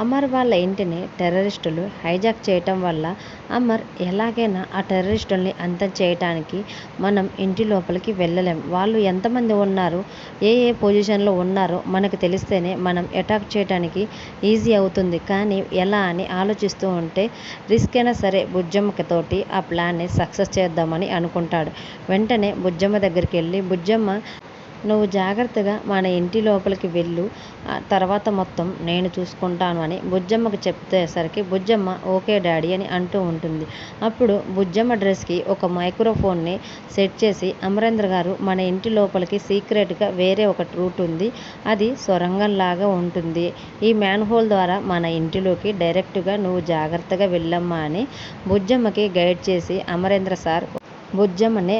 అమర్ వాళ్ళ ఇంటిని టెర్రరిస్టులు హైజాక్ చేయటం వల్ల అమర్ ఎలాగైనా ఆ టెర్రరిస్టుల్ని అంతం చేయటానికి మనం ఇంటి లోపలికి వెళ్ళలేం. వాళ్ళు ఎంతమంది ఉన్నారు, ఏ ఏ పొజిషన్లో ఉన్నారో మనకు తెలిస్తేనే మనం అటాక్ చేయడానికి ఈజీ అవుతుంది. కానీ ఎలా అని ఆలోచిస్తూ ఉంటే రిస్క్ అయినా సరే బుజ్జమ్మతోటి ఆ ప్లాన్ని సక్సెస్ చేద్దామని అనుకుంటాడు. వెంటనే బుజ్జమ్మ దగ్గరికి వెళ్ళి, బుజ్జమ్మ నువ్వు జాగ్రత్తగా మన ఇంటి లోపలికి వెళ్ళు, తర్వాత మొత్తం నేను చూసుకుంటాను అని బుజ్జమ్మకు చెప్పేసరికి బుజ్జమ్మ ఓకే డాడీ అని అంటూ ఉంటుంది. అప్పుడు బుజ్జమ్మ డ్రెస్కి ఒక మైక్రోఫోన్ని సెట్ చేసి, అమరేంద్ర గారు మన ఇంటి లోపలికి సీక్రెట్గా వేరే ఒక రూట్ ఉంది, అది సొరంగంలాగా ఉంటుంది, ఈ మ్యాన్ హోల్ ద్వారా మన ఇంటిలోకి డైరెక్ట్గా నువ్వు జాగ్రత్తగా వెళ్ళమ్మా అని బుజ్జమ్మకి గైడ్ చేసి అమరేంద్ర సార్ బుజ్జమ్మనే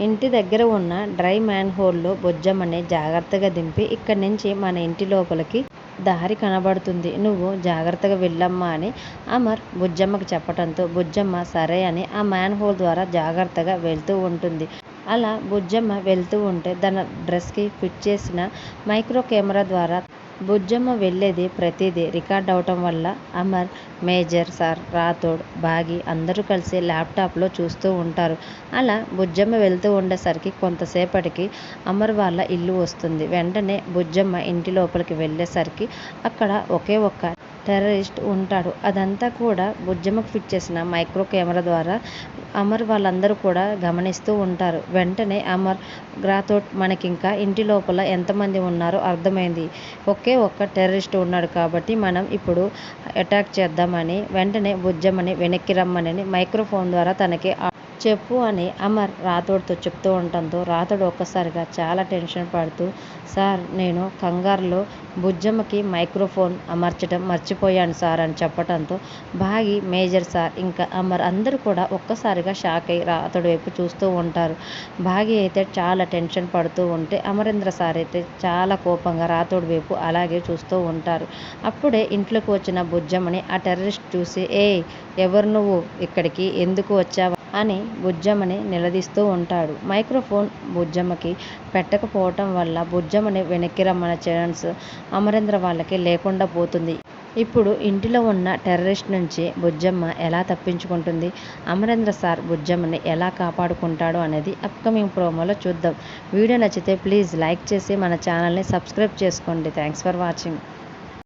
ఇంటి దగ్గర ఉన్న డ్రై మ్యాన్ హోల్లో బుజ్జమ్మని జాగ్రత్తగా దింపి, ఇక్కడి నుంచి మన ఇంటి లోపలికి దారి కనబడుతుంది, నువ్వు జాగ్రత్తగా వెళ్ళమ్మా అని అమర్ బుజ్జమ్మకి చెప్పడంతో బుజ్జమ్మ సరే అని ఆ మ్యాన్ హోల్ ద్వారా జాగ్రత్తగా వెళ్తూ ఉంటుంది. అలా బుజ్జమ్మ వెళ్తూ ఉంటే తన డ్రెస్కి ఫిట్ చేసిన మైక్రో కెమెరా ద్వారా బుజ్జమ్మ వెళ్ళేది ప్రతిదీ రికార్డ్ అవటం వల్ల అమర్, మేజర్ సార్, రాథోడ్, బాగి అందరూ కలిసి ల్యాప్టాప్లో చూస్తూ ఉంటారు. అలా బుజ్జమ్మ వెళ్తూ ఉండేసరికి కొంతసేపటికి అమర్ వాళ్ళ ఇల్లు వస్తుంది. వెంటనే బుజ్జమ్మ ఇంటి లోపలికి వెళ్ళేసరికి అక్కడ ఒకే ఒక్క టెర్రరిస్ట్ ఉంటాడు. అదంతా కూడా బుజ్జమ్మకు ఫిట్ చేసిన మైక్రో కెమెరా ద్వారా అమర్ వాళ్ళందరూ కూడా గమనిస్తూ ఉంటారు. వెంటనే అమర్, రాథోడ్ మనకింకా ఇంటి లోపల ఎంతమంది ఉన్నారో అర్థమైంది, ఒకే ఒక్క టెర్రరిస్ట్ ఉన్నాడు కాబట్టి మనం ఇప్పుడు అటాక్ చేద్దామని వెంటనే బుజ్జమ్మని వెనక్కి రమ్మని మైక్రోఫోన్ ద్వారా తనకి చెప్పు అని అమర్ రాథోడ్తో చెప్తూ ఉండటంతో రాథోడ్ ఒక్కసారిగా చాలా టెన్షన్ పడుతూ, సార్ నేను కంగారులో బుజ్జమ్మకి మైక్రోఫోన్ అమర్చడం మర్చిపోయాను సార్ అని చెప్పడంతో బాగి, మేజర్ సార్ ఇంకా అమర్ అందరూ కూడా ఒక్కసారిగా షాక్ అయ్యి రాథోడ్ వైపు చూస్తూ ఉంటారు. బాగి అయితే చాలా టెన్షన్ పడుతూ ఉంటే అమరేంద్ర సార్ అయితే చాలా కోపంగా రాథోడ్ వైపు అలాగే చూస్తూ ఉంటారు. అప్పుడే ఇంట్లోకి వచ్చిన బుజ్జమ్మని ఆ టెర్రరిస్ట్ చూసి, ఏయ్ ఎవరు నువ్వు, ఇక్కడికి ఎందుకు వచ్చావా అని బుజ్జమ్మని నిలదీస్తూ ఉంటాడు. మైక్రోఫోన్ బుజ్జమ్మకి పెట్టకపోవటం వల్ల బుజ్జమ్మని వెనక్కి రమ్మన్న ఛాన్స్ అమరేంద్ర వాళ్ళకి లేకుండా పోతుంది. ఇప్పుడు ఇంటిలో ఉన్న టెర్రరిస్ట్ నుంచి బుజ్జమ్మ ఎలా తప్పించుకుంటుంది, అమరేంద్ర సార్ బుజ్జమ్మని ఎలా కాపాడుకుంటాడు అనేది అప్కమింగ్ ప్రోమోలో చూద్దాం. వీడియో నచ్చితే ప్లీజ్ లైక్ చేసి మన ఛానల్ని సబ్స్క్రైబ్ చేసుకోండి. Thanks for watching.